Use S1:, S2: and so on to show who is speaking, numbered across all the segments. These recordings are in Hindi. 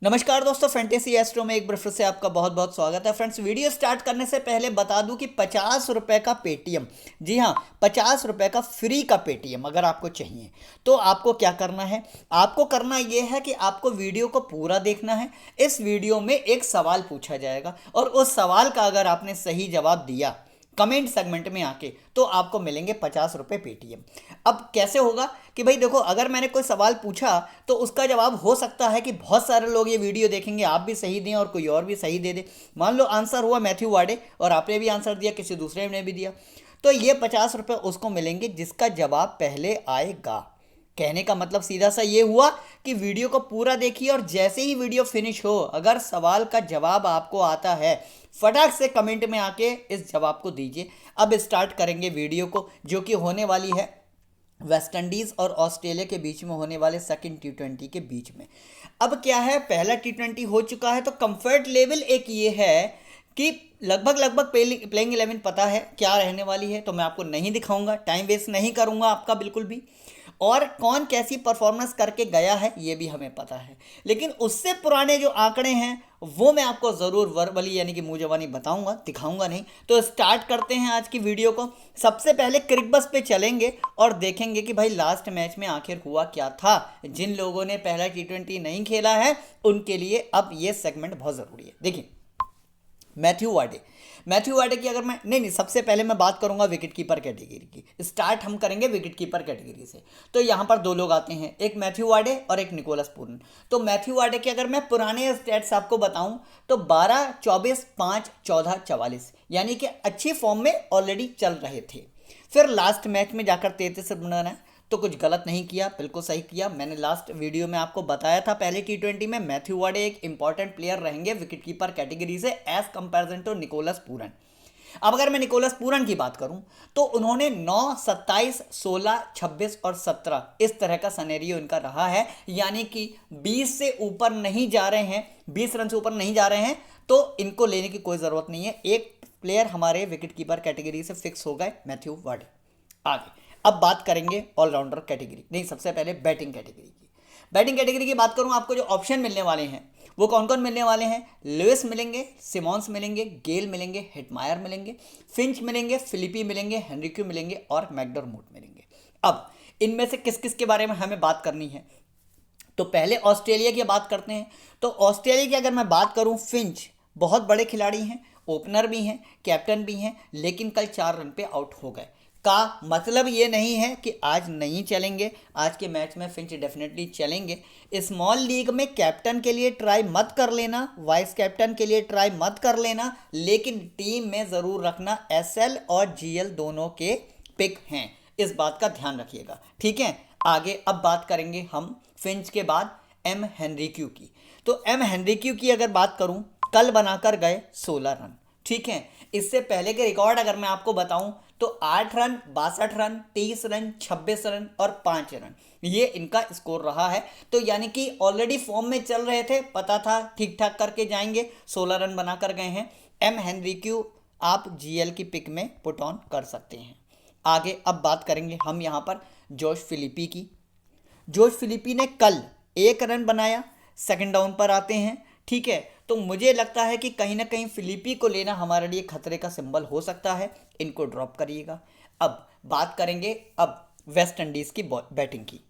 S1: नमस्कार दोस्तों, फैंटेसी एस्ट्रो में एक बार फिर से आपका बहुत बहुत स्वागत है। फ्रेंड्स, वीडियो स्टार्ट करने से पहले बता दूं कि 50 रुपये का पेटीएम, जी हाँ 50 रुपये का फ्री का पेटीएम अगर आपको चाहिए तो आपको क्या करना है। आपको करना यह है कि आपको वीडियो को पूरा देखना है। इस वीडियो में एक सवाल पूछा जाएगा और उस सवाल का अगर आपने सही जवाब दिया कमेंट सेगमेंट में आके तो आपको मिलेंगे 50 रुपये पेटीएम। अब कैसे होगा कि भाई देखो, अगर मैंने कोई सवाल पूछा तो उसका जवाब हो सकता है कि बहुत सारे लोग ये वीडियो देखेंगे, आप भी सही दें और कोई और भी सही दे दे। मान लो आंसर हुआ मैथ्यू वाडे और आपने भी आंसर दिया, किसी दूसरे ने भी दिया, तो ये 50 रुपये उसको मिलेंगे जिसका जवाब पहले आएगा। कहने का मतलब सीधा सा ये हुआ कि वीडियो को पूरा देखिए और जैसे ही वीडियो फिनिश हो अगर सवाल का जवाब आपको आता है फटाक से कमेंट में आके इस जवाब को दीजिए। अब स्टार्ट करेंगे वीडियो को, जो कि होने वाली है वेस्ट इंडीज़ और ऑस्ट्रेलिया के बीच में होने वाले सेकंड टी20 के बीच में। अब क्या है, पहला टी20 हो चुका है तो कंफर्ट लेवल एक ये है कि लगभग प्लेइंग 11 पता है क्या रहने वाली है, तो मैं आपको नहीं दिखाऊंगा, टाइम वेस्ट नहीं करूंगा आपका बिल्कुल भी। और कौन कैसी परफॉर्मेंस करके गया है ये भी हमें पता है, लेकिन उससे पुराने जो आंकड़े हैं वो मैं आपको ज़रूर वर्बली यानी कि मुंह जबानी बताऊंगा, दिखाऊंगा नहीं। तो स्टार्ट करते हैं आज की वीडियो को। सबसे पहले क्रिकबस पे चलेंगे और देखेंगे कि भाई लास्ट मैच में आखिर हुआ क्या था। जिन लोगों ने पहला टी20 नहीं खेला है उनके लिए अब ये सेगमेंट बहुत ज़रूरी है। देखिए, मैथ्यू वाडे की अगर मैं नहीं सबसे पहले मैं बात करूंगा विकेट कीपर कैटेगरी की। स्टार्ट हम करेंगे विकेट कीपर कैटेगरी से। तो यहाँ पर दो लोग आते हैं, एक मैथ्यू वाडे और एक निकोलस पूरन। तो मैथ्यू वाडे के अगर मैं पुराने स्टैट्स आपको बताऊं तो 12, 24, 5, 14, 44 यानी कि अच्छी फॉर्म में ऑलरेडी चल रहे थे। फिर लास्ट मैच में जाकर 33 रन बनाना, तो कुछ गलत नहीं किया, बिल्कुल सही किया। मैंने लास्ट वीडियो में आपको बताया था पहले टी20 में मैथ्यू वाडे एक इंपॉर्टेंट प्लेयर रहेंगे विकेट कीपर कैटेगरी से as comparison to Nicholas Pooran. अब अगर मैं निकोलस पूरन की बात करूं तो उन्होंने 9, 27, 16, 26 और 17 इस तरह का सनेरियो इनका रहा है, यानी कि 20 से ऊपर नहीं जा रहे हैं, 20 रन से ऊपर नहीं जा रहे हैं, तो इनको लेने की कोई ज़रूरत नहीं है। एक प्लेयर हमारे विकेट कीपर कैटेगरी से फिक्स हो गए, मैथ्यू वाडे। आगे अब बात करेंगे ऑलराउंडर कैटेगरी, नहीं सबसे पहले बैटिंग कैटेगरी की। बैटिंग कैटेगरी की बात करूं, आपको जो ऑप्शन मिलने वाले हैं वो कौन कौन मिलने वाले हैं। लुइस मिलेंगे, सिमॉन्स मिलेंगे, गेल मिलेंगे, हेटमायर मिलेंगे, फिंच मिलेंगे, फिलिपी मिलेंगे, हेनरिक्यू मिलेंगे और मैकडरमोट मिलेंगे। अब इनमें से किस किस के बारे में हमें बात करनी है, तो पहले ऑस्ट्रेलिया की बात करते हैं। तो ऑस्ट्रेलिया की अगर मैं बात करूं, फिंच बहुत बड़े खिलाड़ी हैं, ओपनर भी हैं, कैप्टन भी हैं, लेकिन कल 4 रन पे आउट हो गए। का मतलब ये नहीं है कि आज नहीं चलेंगे, आज के मैच में फिंच डेफिनेटली चलेंगे। स्मॉल लीग में कैप्टन के लिए ट्राई मत कर लेना, वाइस कैप्टन के लिए ट्राई मत कर लेना, लेकिन टीम में ज़रूर रखना एसएल और जीएल दोनों के पिक हैं, इस बात का ध्यान रखिएगा, ठीक है। आगे अब बात करेंगे हम फिंच के बाद एम हेनरिक्यू की। तो एम हेनरिक्यू की अगर बात करूं, कल बनाकर गए 16 रन, ठीक है। इससे पहले के रिकॉर्ड अगर मैं आपको बताऊं तो 8 रन, 62 रन, 30 रन, 26 रन और 5 रन ये इनका स्कोर रहा है। तो यानी कि ऑलरेडी फॉर्म में चल रहे थे, पता था ठीक ठाक करके जाएंगे, 16 रन बनाकर गए हैं। एम हेनरिक्यू आप जीएल की पिक में पुट ऑन कर सकते हैं। आगे अब बात करेंगे हम यहाँ पर जोश फिलिपी की। जोश फिलिपी ने कल 1 रन बनाया, सेकंड डाउन पर आते हैं, ठीक है। तो मुझे लगता है कि कहीं ना कहीं फिलिपी को लेना हमारे लिए खतरे का सिंबल हो सकता है, इनको ड्रॉप करिएगा। अब बात करेंगे अब वेस्ट इंडीज़ की बैटिंग की।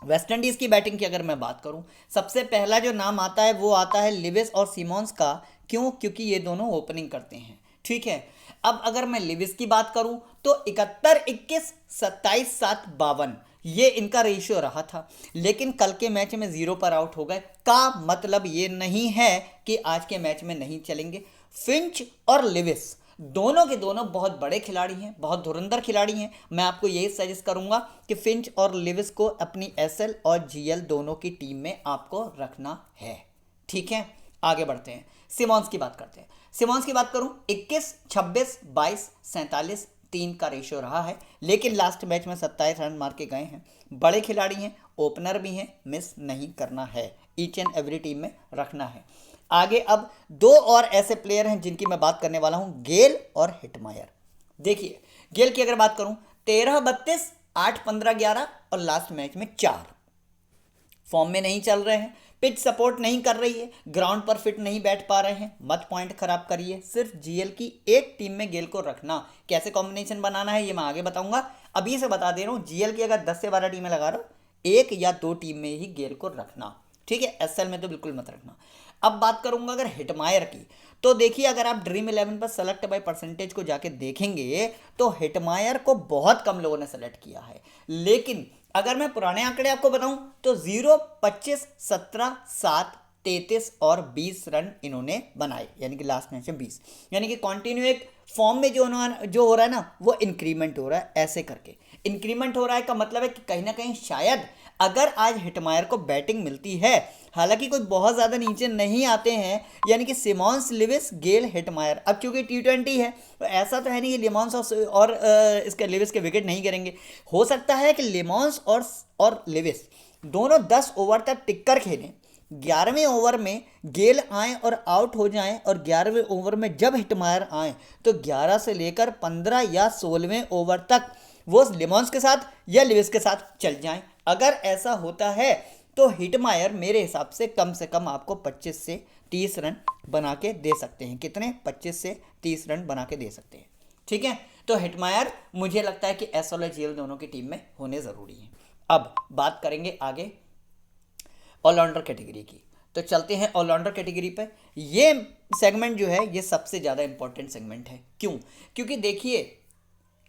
S1: वेस्ट इंडीज़ की बैटिंग की अगर मैं बात करूं, सबसे पहला जो नाम आता है वो आता है लिविस और सिमॉन्स का। क्यों? क्योंकि ये दोनों ओपनिंग करते हैं, ठीक है। अब अगर मैं लिविस की बात करूं तो 71, 21, 27, 7, 52 ये इनका रेशियो रहा था, लेकिन कल के मैच में 0 पर आउट हो गए। का मतलब ये नहीं है कि आज के मैच में नहीं चलेंगे। फिंच और लिविस दोनों के दोनों बहुत बड़े खिलाड़ी हैं, बहुत धुरंधर खिलाड़ी हैं। मैं आपको यही सजेस्ट करूंगा कि फिंच और लिविस को अपनी एसएल और जीएल दोनों की टीम में आपको रखना है, ठीक है। आगे बढ़ते हैं, सिमॉन्स की बात करते हैं। सिमॉन्स की बात करूं, 21, 26, 22, 47, 3 का रेशियो रहा है, लेकिन लास्ट मैच में 27 रन मार के गए हैं। बड़े खिलाड़ी हैं, ओपनर भी हैं, मिस नहीं करना है, ईच एंड एवरी टीम में रखना है। आगे अब 2 और ऐसे प्लेयर हैं जिनकी मैं बात करने वाला हूं, गेल और हिटमायर। देखिए, गेल की अगर बात करूं, 13, 32, 8, 15, 11 और लास्ट मैच में 4 फॉर्म में नहीं चल रहे हैं। पिच सपोर्ट नहीं कर रही है, ग्राउंड पर फिट नहीं बैठ पा रहे हैं, मत पॉइंट खराब करिए। सिर्फ जीएल की एक टीम में गेल को रखना, कैसे कॉम्बिनेशन बनाना है ये मैं आगे बताऊंगा। अभी से बता दे रहा हूँ, जीएल की अगर 10 से 12 टीमें लगा रहा हूँ, एक या दो टीम में ही गेल को रखना, ठीक है। एसएल में तो बिल्कुल मत रखना। अब बात करूंगा अगर हिटमायर की, तो देखिए अगर आप ड्रीम 11 पर सेलेक्ट बाय परसेंटेज को जाके देखेंगे तो हिटमायर को बहुत कम लोगों ने सेलेक्ट किया है। लेकिन अगर मैं पुराने आंकड़े आपको बताऊं तो 0, 25, 17, 7, 33 और 20 रन इन्होंने बनाए, यानी कि लास्ट मैच में 20, यानी कि कंटिन्यू एक फॉर्म में जो हो रहा है ना वो इंक्रीमेंट हो रहा है। ऐसे करके इंक्रीमेंट हो रहा है का मतलब है कि कहीं ना कहीं शायद अगर आज हिटमायर को बैटिंग मिलती है, हालांकि कोई बहुत ज़्यादा नीचे नहीं आते हैं, यानी कि सिमॉन्स, लिविस, गेल, हिटमायर। अब क्योंकि T20 है तो ऐसा तो है नहीं कि लिमॉन्स और इसके लिविस के विकेट नहीं गिरेंगे। हो सकता है कि लिमॉन्स और लिविस दोनों 10 ओवर तक टिककर खेलें, 11वें ओवर में गेल आए और आउट हो जाएं, और 11वें ओवर में जब हिटमायर आए तो 11 से लेकर 15 या 16वें ओवर तक वो लिमॉन्स के साथ या लिविस के साथ चल जाएं। अगर ऐसा होता है तो हिटमायर मेरे हिसाब से कम आपको 25 से 30 रन बना के दे सकते हैं। कितने? 25 से 30 रन बना के दे सकते हैं, ठीक है। तो हिटमायर मुझे लगता है कि एसएल और जीएल दोनों की टीम में होने ज़रूरी है। अब बात करेंगे आगे ऑलराउंडर कैटेगरी की, तो चलते हैं ऑलराउंडर कैटेगरी पे। ये सेगमेंट जो है ये सबसे ज़्यादा इंपॉर्टेंट सेगमेंट है। क्यों? क्योंकि देखिए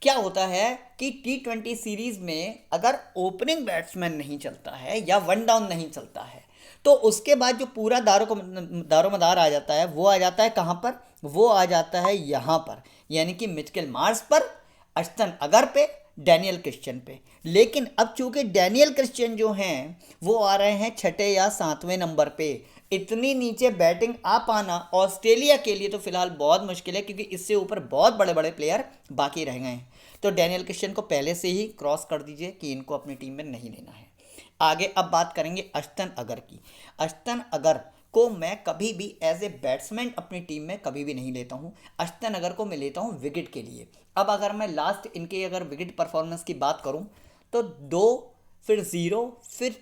S1: क्या होता है कि T20 सीरीज में अगर ओपनिंग बैट्समैन नहीं चलता है या वन डाउन नहीं चलता है तो उसके बाद जो पूरा दारोमदार आ जाता है वो आ जाता है कहाँ पर? वो आ जाता है यहाँ पर, यानी कि मिचेल मार्श पर, अश्तन अगर पे, डैनियल क्रिश्चियन पे। लेकिन अब चूंकि डैनियल क्रिश्चियन जो हैं वो आ रहे हैं 6 या 7वें नंबर पे, इतनी नीचे बैटिंग आ पाना ऑस्ट्रेलिया के लिए तो फिलहाल बहुत मुश्किल है, क्योंकि इससे ऊपर बहुत बड़े बड़े प्लेयर बाकी रह गए हैं। तो डैनियल क्रिश्चियन को पहले से ही क्रॉस कर दीजिए कि इनको अपनी टीम में नहीं लेना है। आगे अब बात करेंगे अश्तन अगर की। अश्तन अगर को मैं कभी भी एज ए बैट्समैन अपनी टीम में कभी भी नहीं लेता हूँ। अश्तन अगर को मैं लेता हूँ विकेट के लिए। अब अगर मैं लास्ट इनके अगर विकेट परफॉर्मेंस की बात करूँ तो 2, फिर 0, फिर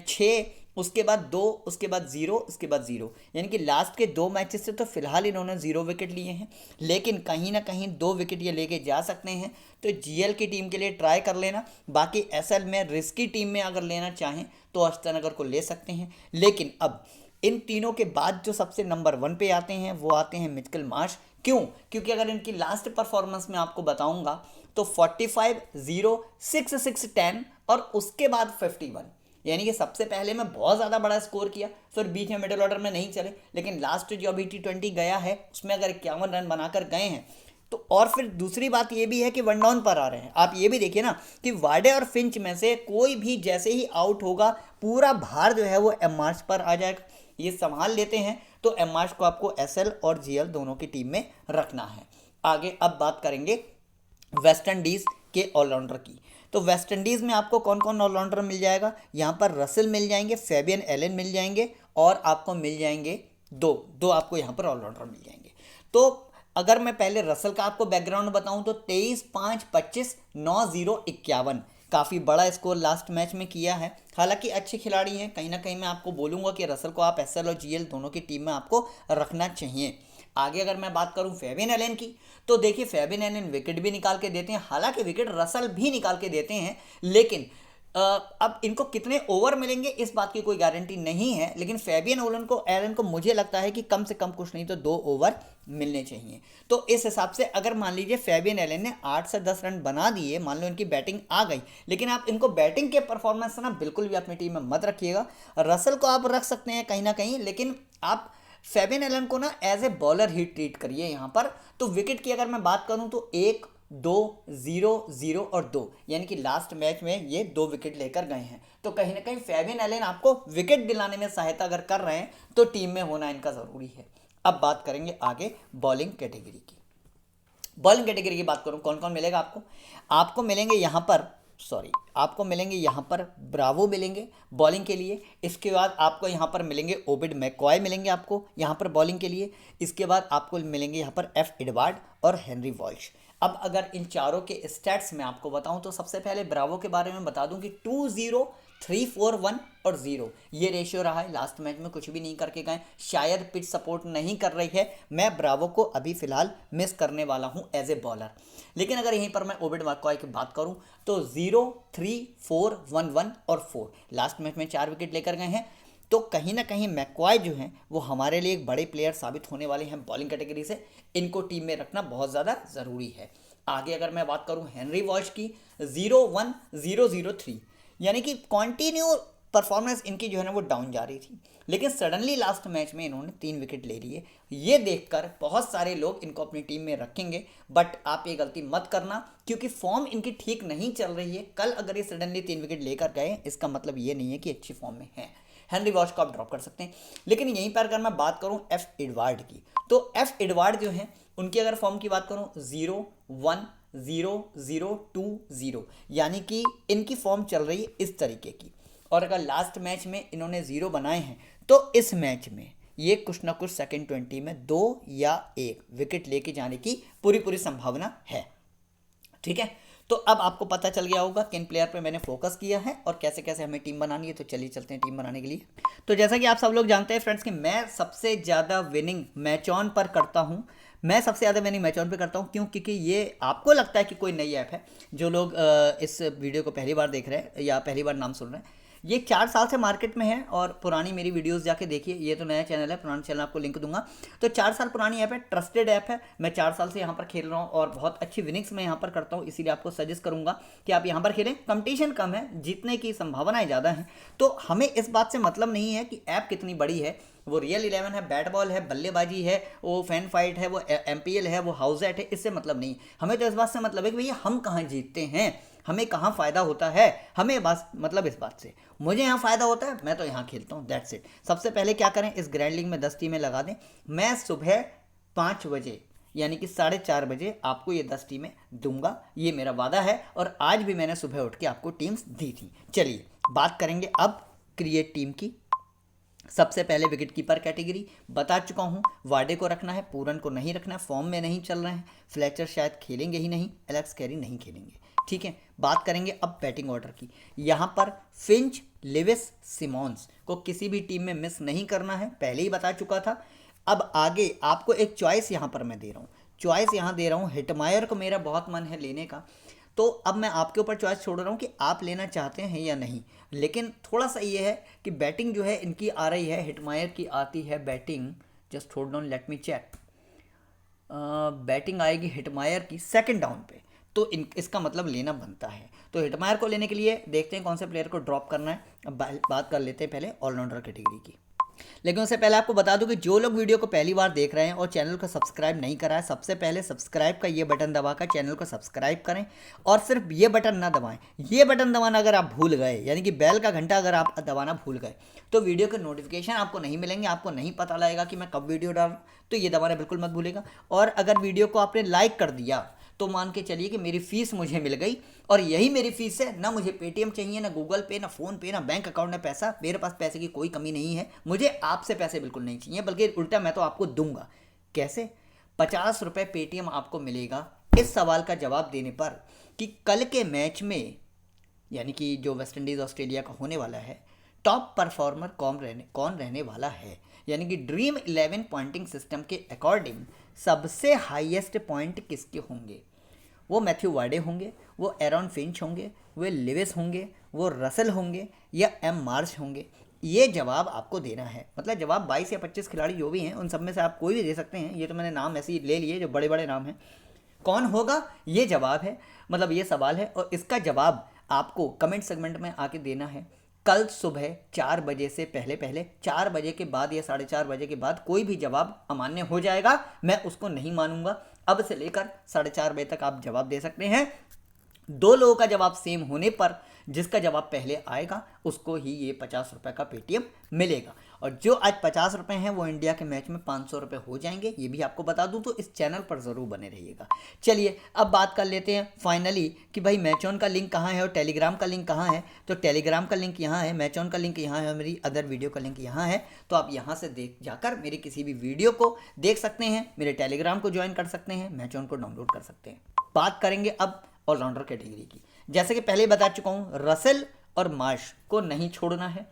S1: 6, उसके बाद 2, उसके बाद 0, उसके बाद 0, यानी कि लास्ट के 2 मैचेस से तो फिलहाल इन्होंने 0 विकेट लिए हैं। लेकिन कहीं ना कहीं 2 विकेट ये लेके जा सकते हैं, तो जीएल की टीम के लिए ट्राई कर लेना। बाकी एसएल में रिस्की टीम में अगर लेना चाहें तो अश्तन अगर को ले सकते हैं। लेकिन अब इन तीनों के बाद जो सबसे नंबर 1 पे आते हैं वो आते हैं मिचेल मार्श। क्यों? क्योंकि अगर इनकी लास्ट परफॉर्मेंस में आपको बताऊंगा तो 45, 0, 6, 6, 10 और उसके बाद 51, यानी कि सबसे पहले मैं बहुत ज़्यादा बड़ा स्कोर किया, फिर बीच में मिडिल ऑर्डर में नहीं चले, लेकिन लास्ट जो अभी T20 गया है उसमें अगर 51 रन बनाकर गए हैं तो। और फिर दूसरी बात ये भी है कि वन डाउन पर आ रहे हैं। आप ये भी देखिए ना कि वार्डे और फिंच में से कोई भी जैसे ही आउट होगा पूरा भार जो है वो एम मार्श पर आ जाएगा। ये संभाल लेते हैं तो एम मार्श को आपको एसएल और जीएल दोनों की टीम में रखना है। आगे अब बात करेंगे वेस्ट इंडीज़ के ऑलराउंडर की। तो वेस्ट इंडीज़ में आपको कौन कौन ऑलराउंडर मिल जाएगा? यहाँ पर रसेल मिल जाएंगे, फेबियन एलन मिल जाएंगे, और आपको मिल जाएंगे दो आपको यहाँ पर ऑलराउंडर मिल जाएंगे। तो अगर मैं पहले रसेल का आपको बैकग्राउंड बताऊं तो 23, 5, 25, 9, 0, 51 काफ़ी बड़ा स्कोर लास्ट मैच में किया है। हालांकि अच्छे खिलाड़ी हैं, कहीं ना कहीं मैं आपको बोलूँगा कि रसेल को आप एसएल और जीएल दोनों की टीम में आपको रखना चाहिए। आगे अगर मैं बात करूं फेबियन एलन की, तो देखिए फेबियन एलन विकेट भी निकाल के देते हैं, हालांकि विकेट रसेल भी निकाल के देते हैं, लेकिन अब इनको कितने ओवर मिलेंगे इस बात की कोई गारंटी नहीं है। लेकिन फेबियन एलन को मुझे लगता है कि कम से कम कुछ नहीं तो 2 ओवर मिलने चाहिए। तो इस हिसाब से अगर मान लीजिए फेबियन एलन ने 8 से 10 रन बना दिए, मान लो इनकी बैटिंग आ गई, लेकिन आप इनको बैटिंग के परफॉर्मेंस से ना बिल्कुल भी अपनी टीम में मत रखिएगा। रसेल को आप रख सकते हैं कहीं ना कहीं, लेकिन आप फेबियन एलन को ना एज ए बॉलर ही ट्रीट करिए यहाँ पर। तो विकेट की अगर मैं बात करूँ तो 1, 2, 0, 0 और 2, यानी कि लास्ट मैच में ये 2 विकेट लेकर गए हैं। तो कहीं ना कहीं फेबियन एलन आपको विकेट दिलाने में सहायता अगर कर रहे हैं तो टीम में होना इनका ज़रूरी है। अब बात करेंगे आगे बॉलिंग कैटेगरी की। बॉलिंग कैटेगरी की बात करूँ कौन कौन मिलेगा आपको मिलेंगे यहाँ पर ब्रावो मिलेंगे बॉलिंग के लिए। इसके बाद आपको यहाँ पर मिलेंगे ओबिड मैकॉय मिलेंगे आपको यहाँ पर बॉलिंग के लिए। इसके बाद आपको मिलेंगे यहाँ पर एफ एडवर्ड और हेनरी वॉल्श। अब अगर इन चारों के स्टैट्स में आपको बताऊं तो सबसे पहले ब्रावो के बारे में बता दूं कि 3-4-1 और 0 ये रेशियो रहा है। लास्ट मैच में कुछ भी नहीं करके गए, शायद पिच सपोर्ट नहीं कर रही है। मैं ब्रावो को अभी फिलहाल मिस करने वाला हूं एज ए बॉलर। लेकिन अगर यहीं पर मैं ओविड मैकॉय की बात करूं तो 0, 3, 4, 1, 1 और 4 लास्ट मैच में 4 विकेट लेकर गए हैं। तो कहीं ना कहीं मैकॉय जो हैं वो हमारे लिए एक बड़े प्लेयर साबित होने वाले हैं बॉलिंग कैटेगरी से। इनको टीम में रखना बहुत ज़्यादा ज़रूरी है। आगे अगर मैं बात करूं हेनरी वॉश की 0-1-0-0-3 यानी कि कॉन्टिन्यू परफॉर्मेंस इनकी जो है ना वो डाउन जा रही थी, लेकिन सडनली लास्ट मैच में इन्होंने 3 विकेट ले लिए। ये देखकर बहुत सारे लोग इनको अपनी टीम में रखेंगे, बट आप ये गलती मत करना क्योंकि फॉर्म इनकी ठीक नहीं चल रही है। कल अगर ये सडनली 3 विकेट लेकर गए इसका मतलब ये नहीं है कि अच्छी फॉर्म में है। हेनरी वॉश को आप ड्रॉप कर सकते हैं। लेकिन यहीं पर अगर मैं बात करूं एफ एडवर्ड की, तो एफ एडवर्ड जो है उनकी अगर फॉर्म की बात करूं 0-1-0-0-2-0 यानी कि इनकी फॉर्म चल रही है इस तरीके की। और अगर लास्ट मैच में इन्होंने 0 बनाए हैं तो इस मैच में ये कुछ ना कुछ सेकंड 20 में 2 या 1 विकेट लेके जाने की पूरी संभावना है। ठीक है, तो अब आपको पता चल गया होगा किन प्लेयर पे मैंने फोकस किया है और कैसे कैसे हमें टीम बनानी है। तो चलिए चलते हैं टीम बनाने के लिए। तो जैसा कि आप सब लोग जानते हैं फ्रेंड्स कि मैं सबसे ज़्यादा विनिंग मैच ऑन पर करता हूं। मैं सबसे ज़्यादा विनिंग मैच ऑन पे करता हूं क्यों? क्योंकि ये आपको लगता है कि कोई नई ऐप है। जो लोग इस वीडियो को पहली बार देख रहे हैं या पहली बार नाम सुन रहे हैं, ये 4 साल से मार्केट में है और पुरानी मेरी वीडियोस जाके देखिए। ये तो नया चैनल है, पुराना चैनल आपको लिंक दूंगा। तो 4 साल पुरानी ऐप है, ट्रस्टेड ऐप है। मैं 4 साल से यहाँ पर खेल रहा हूँ और बहुत अच्छी विनिंग्स मैं यहाँ पर करता हूँ, इसीलिए आपको सजेस्ट करूँगा कि आप यहाँ पर खेलें। कंपटीशन कम है, जीतने की संभावनाएं ज़्यादा हैं। तो हमें इस बात से मतलब नहीं है कि ऐप कितनी बड़ी है, वो रियल 11 है, बैट बॉल है, बल्लेबाजी है, वो फैन फाइट है, वो MPL है, वो हाउस एट है, इससे मतलब नहीं। हमें तो इस बात से मतलब है कि भैया हम कहाँ जीतते हैं, हमें कहाँ फ़ायदा होता है। हमें बस मतलब इस बात से मुझे यहाँ फ़ायदा होता है, मैं तो यहाँ खेलता हूँ, दैट्स इट। सबसे पहले क्या करें, इस ग्रैंड लीग में 10 टीमें लगा दें। मैं सुबह 5 बजे यानी कि 4:30 बजे आपको ये 10 टीमें दूंगा, ये मेरा वादा है। और आज भी मैंने सुबह उठ के आपको टीम्स दी थी। चलिए बात करेंगे अब क्रिएट टीम की। सबसे पहले विकेट कीपर कैटेगरी बता चुका हूं, वाडे को रखना है, पूरन को नहीं रखना है, फॉर्म में नहीं चल रहे हैं, फ्लेचर शायद खेलेंगे ही नहीं, एलेक्स कैरी नहीं खेलेंगे। ठीक है, बात करेंगे अब बैटिंग ऑर्डर की। यहाँ पर फिंच, लिविस, सिमॉन्स को किसी भी टीम में मिस नहीं करना है, पहले ही बता चुका था। अब आगे आपको एक चॉइस यहाँ पर मैं दे रहा हूँ, चॉइस यहाँ दे रहा हूँ। हिटमायर को मेरा बहुत मन है लेने का, तो अब मैं आपके ऊपर चॉइस छोड़ रहा हूँ कि आप लेना चाहते हैं या नहीं। लेकिन थोड़ा सा ये है कि बैटिंग जो है इनकी आ रही है, हिटमायर की आती है batting, just hold on let me check. Batting आएगी हिटमायर की सेकंड डाउन पे, तो इसका मतलब लेना बनता है। तो हिटमायर को लेने के लिए देखते हैं कौन से प्लेयर को ड्रॉप करना है। अब बात कर लेते हैं पहले ऑलराउंडर कैटेगरी की। लेकिन उससे पहले आपको बता दूं कि जो लोग वीडियो को पहली बार देख रहे हैं और चैनल को सब्सक्राइब नहीं करा है, सबसे पहले सब्सक्राइब का ये बटन दबाकर चैनल को सब्सक्राइब करें। और सिर्फ ये बटन ना दबाएं, ये बटन दबाना अगर आप भूल गए, यानी कि बेल का घंटा अगर आप दबाना भूल गए, तो वीडियो के नोटिफिकेशन आपको नहीं मिलेंगे, आपको नहीं पता लगेगा कि मैं कब वीडियो डाल रहा हूँ। तो ये दबाना बिल्कुल मत भूलेगा। और अगर वीडियो को आपने लाइक कर दिया तो मान के चलिए कि मेरी फीस मुझे मिल गई, और यही मेरी फीस है। ना मुझे पेटीएम चाहिए, ना गूगल पे, ना फ़ोन पे, ना बैंक अकाउंट में पैसा। मेरे पास पैसे की कोई कमी नहीं है, मुझे आपसे पैसे बिल्कुल नहीं चाहिए, बल्कि उल्टा मैं तो आपको दूंगा। कैसे? 50 रुपये पेटीएम आपको मिलेगा इस सवाल का जवाब देने पर कि कल के मैच में, यानी कि जो वेस्ट इंडीज़ ऑस्ट्रेलिया का होने वाला है, टॉप परफॉर्मर कौन रहने वाला है। यानी कि ड्रीम 11 पॉइंटिंग सिस्टम के अकॉर्डिंग सबसे हाईएस्ट पॉइंट किसके होंगे? वो मैथ्यू वार्डे होंगे, वो एरॉन फिंच होंगे, वो लिविस होंगे, वो रसल होंगे, या एम मार्श होंगे? ये जवाब आपको देना है। मतलब जवाब 22 या 25 खिलाड़ी जो भी हैं उन सब में से आप कोई भी दे सकते हैं। ये तो मैंने नाम ऐसे ही ले लिए जो बड़े बड़े नाम हैं। कौन होगा ये जवाब है, मतलब ये सवाल है, और इसका जवाब आपको कमेंट सेगमेंट में आके देना है। कल सुबह 4 बजे से पहले 4 बजे के बाद या 4:30 बजे के बाद कोई भी जवाब अमान्य हो जाएगा, मैं उसको नहीं मानूंगा। अब से लेकर 4:30 बजे तक आप जवाब दे सकते हैं। 2 लोगों का जवाब सेम होने पर जिसका जवाब पहले आएगा उसको ही ये 50 रुपये का पेटीएम मिलेगा। और जो आज 50 रुपये हैं वो इंडिया के मैच में 500 रुपये हो जाएंगे, ये भी आपको बता दूं। तो इस चैनल पर ज़रूर बने रहिएगा। चलिए अब बात कर लेते हैं फाइनली कि भाई मैच ऑन का लिंक कहाँ है और टेलीग्राम का लिंक कहाँ है। तो टेलीग्राम का लिंक यहाँ है, मैच ऑन का लिंक यहाँ है, और मेरी अदर वीडियो का लिंक यहाँ है। तो आप यहाँ से जाकर मेरी किसी भी वीडियो को देख सकते हैं, मेरे टेलीग्राम को ज्वाइन कर सकते हैं, मैच ऑन को डाउनलोड कर सकते हैं। बात करेंगे अब ऑलराउंडर कैटेगरी की। जैसे कि पहले बता चुका हूँ, रसेल और मार्श को नहीं छोड़ना है।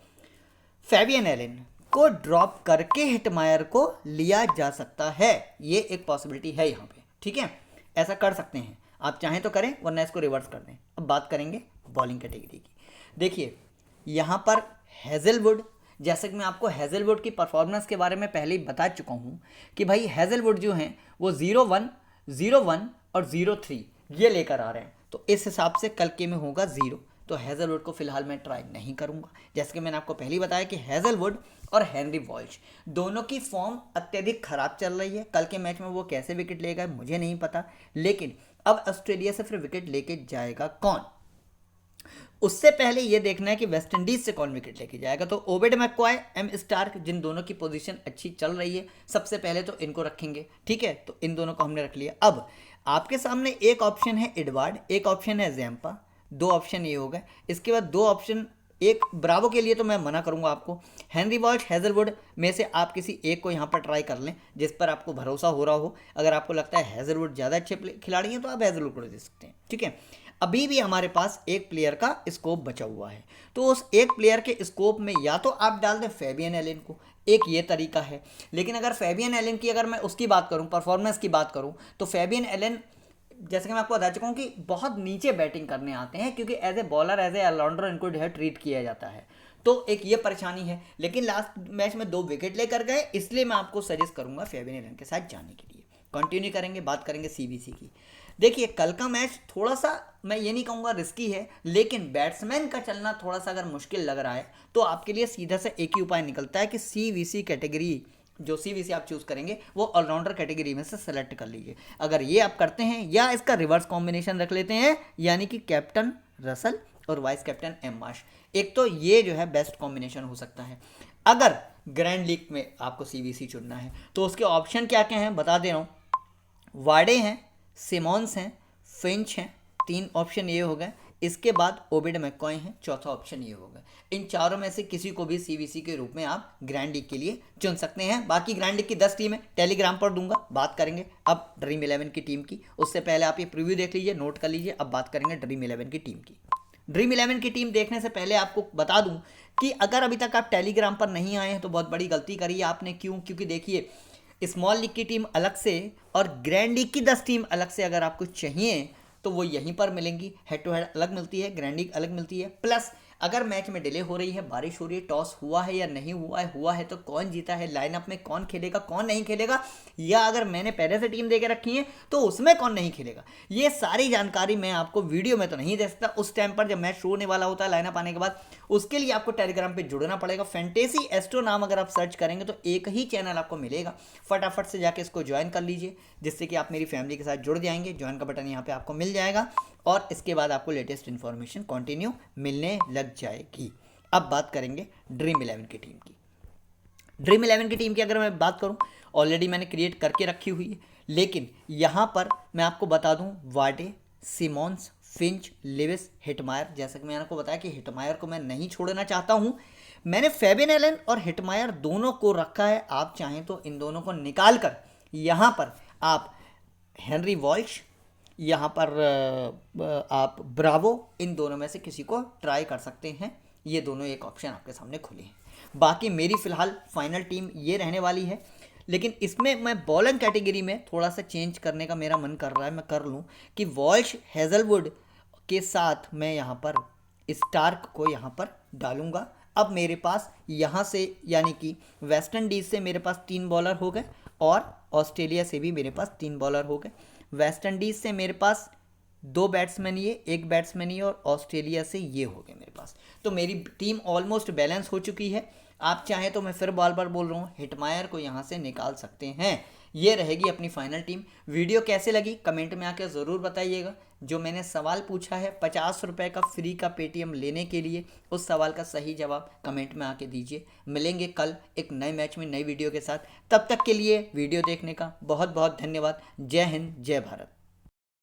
S1: फेबियन एलन को ड्रॉप करके हिटमायर को लिया जा सकता है, ये एक पॉसिबिलिटी है यहाँ पे, ठीक है, ऐसा कर सकते हैं, आप चाहें तो करें वरना इसको रिवर्स कर दें। अब बात करेंगे बॉलिंग कैटेगरी की। देखिए यहाँ पर हेजलवुड, जैसे कि मैं आपको हेजलवुड की परफॉर्मेंस के बारे में पहले ही बता चुका हूँ कि भाई हेजलवुड जो हैं वो 0-1, 0-1 और 0-3 ये लेकर आ रहे हैं, तो इस हिसाब से कल के में होगा 0, तो हेजलवुड को फिलहाल मैं ट्राई नहीं करूंगा। जैसे कि मैंने आपको पहले ही बताया कि हेजलवुड और हेनरी वॉल्श दोनों की फॉर्म अत्यधिक खराब चल रही है। कल के मैच में वो कैसे विकेट लेगा मुझे नहीं पता, लेकिन अब ऑस्ट्रेलिया से फिर विकेट लेके जाएगा कौन, उससे पहले ये देखना है कि वेस्ट इंडीज से कौन विकेट लेके जाएगा। तो ओबेड मैकक्वाय, एम स्टार्क, जिन दोनों की पोजीशन अच्छी चल रही है, सबसे पहले तो इनको रखेंगे, ठीक है, तो इन दोनों को हमने रख लिया। अब आपके सामने एक ऑप्शन है एडवर्ड, एक ऑप्शन है जैम्पा, दो ऑप्शन ये हो गए। इसके बाद दो ऑप्शन, एक ब्रावो के लिए तो मैं मना करूंगा आपको, हेनरी वॉल्श, हेजलवुड में से आप किसी एक को यहाँ पर ट्राई कर लें जिस पर आपको भरोसा हो रहा हो। अगर आपको लगता है हेजलवुड ज़्यादा अच्छे खिलाड़ी हैं तो आप हेजलवुड को दे सकते हैं, ठीक है। अभी भी हमारे पास एक प्लेयर का स्कोप बचा हुआ है, तो उस एक प्लेयर के स्कोप में या तो आप डाल दें फेबियन एलन को, एक ये तरीका है। लेकिन अगर फेबियन एलन की अगर मैं उसकी बात करूं, परफॉर्मेंस की बात करूं, तो फेबियन एलन जैसे कि मैं आपको बता चुका हूं कि बहुत नीचे बैटिंग करने आते हैं, क्योंकि as a bowler, as a all rounder इनको जो है ट्रीट किया जाता है, तो एक ये परेशानी है। लेकिन लास्ट मैच में 2 विकेट लेकर गए, इसलिए मैं आपको सजेस्ट करूंगा फेबियन एलन के साथ जाने के लिए। कंटिन्यू करेंगे, बात करेंगे सीबीसी की। देखिए कल का मैच थोड़ा सा, मैं ये नहीं कहूँगा रिस्की है, लेकिन बैट्समैन का चलना थोड़ा सा अगर मुश्किल लग रहा है तो आपके लिए सीधा सा एक ही उपाय निकलता है कि सीवीसी कैटेगरी, जो सीवीसी आप चूज़ करेंगे वो ऑलराउंडर कैटेगरी में से सेलेक्ट कर लीजिए। अगर ये आप करते हैं, या इसका रिवर्स कॉम्बिनेशन रख लेते हैं, यानी कि कैप्टन रसल और वाइस कैप्टन एम मार्श, एक तो ये जो है बेस्ट कॉम्बिनेशन हो सकता है। अगर ग्रैंड लीग में आपको सीवीसी चुनना है तो उसके ऑप्शन क्या क्या हैं बता दे रहा हूँ। वाडे हैं, सिमॉन्स हैं, फिंच हैं, 3 ऑप्शन ये हो गए। इसके बाद ओबेड मैककॉय हैं, चौथा ऑप्शन ये हो गया। इन चारों में से किसी को भी सीवीसी के रूप में आप ग्रैंड लीग के लिए चुन सकते हैं। बाकी ग्रैंड लीग की 10 टीमें टेलीग्राम पर दूंगा, बात करेंगे अब ड्रीम 11 की टीम की। उससे पहले आप ये प्रीव्यू देख लीजिए, नोट कर लीजिए, अब बात करेंगे ड्रीम 11 की टीम की। ड्रीम 11 की टीम देखने से पहले आपको बता दूं कि अगर अभी तक आप टेलीग्राम पर नहीं आए हैं तो बहुत बड़ी गलती करी है आपने। क्यों? क्योंकि देखिए स्मॉल लीग की टीम अलग से और ग्रैंड लीग की 10 टीम अलग से अगर आपको चाहिए तो वो यहीं पर मिलेंगी। हेड टू हेड अलग मिलती है, ग्रैंड लीग अलग मिलती है। प्लस अगर मैच में डिले हो रही है, बारिश हो रही है, टॉस हुआ है या नहीं हुआ है तो कौन जीता है, लाइनअप में कौन खेलेगा कौन नहीं खेलेगा, या अगर मैंने पहले से टीम दे के रखी है तो उसमें कौन नहीं खेलेगा, ये सारी जानकारी मैं आपको वीडियो में तो नहीं दे सकता। उस टाइम पर जब मैच शुरू होने वाला होता है लाइनअप आने के बाद, उसके लिए आपको टेलीग्राम पे जुड़ना पड़ेगा। फैंटेसी एस्ट्रो नाम अगर आप सर्च करेंगे तो एक ही चैनल आपको मिलेगा, फटाफट से जाके इसको ज्वाइन कर लीजिए, जिससे कि आप मेरी फैमिली के साथ जुड़ जाएंगे। ज्वाइन का बटन यहाँ पे आपको मिल जाएगा और इसके बाद आपको लेटेस्ट इन्फॉर्मेशन कंटिन्यू मिलने लग जाएगी। अब बात करेंगे ड्रीम 11 की टीम की। ड्रीम 11 की टीम की अगर मैं बात करूं, ऑलरेडी मैंने क्रिएट करके रखी हुई है, लेकिन यहाँ पर मैं आपको बता दूं वाडे, सिमॉन्स, फिंच, लिविस, हिटमायर। जैसा कि मैंने आपको बताया कि हिटमायर को मैं नहीं छोड़ना चाहता हूँ, मैंने फेबियन एलन और हिटमायर दोनों को रखा है। आप चाहें तो इन दोनों को निकाल कर यहाँ पर आप हेनरी वॉल्श, यहाँ पर आप ब्रावो, इन दोनों में से किसी को ट्राई कर सकते हैं। ये दोनों एक ऑप्शन आपके सामने खुले हैं। बाकी मेरी फ़िलहाल फाइनल टीम ये रहने वाली है, लेकिन इसमें मैं बॉलिंग कैटेगरी में थोड़ा सा चेंज करने का मेरा मन कर रहा है, मैं कर लूँ कि वॉल्श, हेजलवुड के साथ मैं यहाँ पर स्टार्क को यहाँ पर डालूँगा। अब मेरे पास यहाँ से यानी कि वेस्ट इंडीज़ से मेरे पास 3 बॉलर हो गए और ऑस्ट्रेलिया से भी मेरे पास 3 बॉलर हो गए। वेस्ट इंडीज़ से मेरे पास 2 बैट्समैन ये, 1 बैट्समैन ये, और ऑस्ट्रेलिया से ये हो गए मेरे पास। तो मेरी टीम ऑलमोस्ट बैलेंस हो चुकी है। आप चाहें तो मैं फिर बार बार बोल रहा हूँ, हिटमायर को यहाँ से निकाल सकते हैं। ये रहेगी अपनी फाइनल टीम। वीडियो कैसे लगी कमेंट में आकर ज़रूर बताइएगा। जो मैंने सवाल पूछा है 50 रुपये का फ्री का पेटीएम लेने के लिए, उस सवाल का सही जवाब कमेंट में आके दीजिए। मिलेंगे कल एक नए मैच में नई वीडियो के साथ। तब तक के लिए वीडियो देखने का बहुत बहुत धन्यवाद। जय हिंद, जय भारत।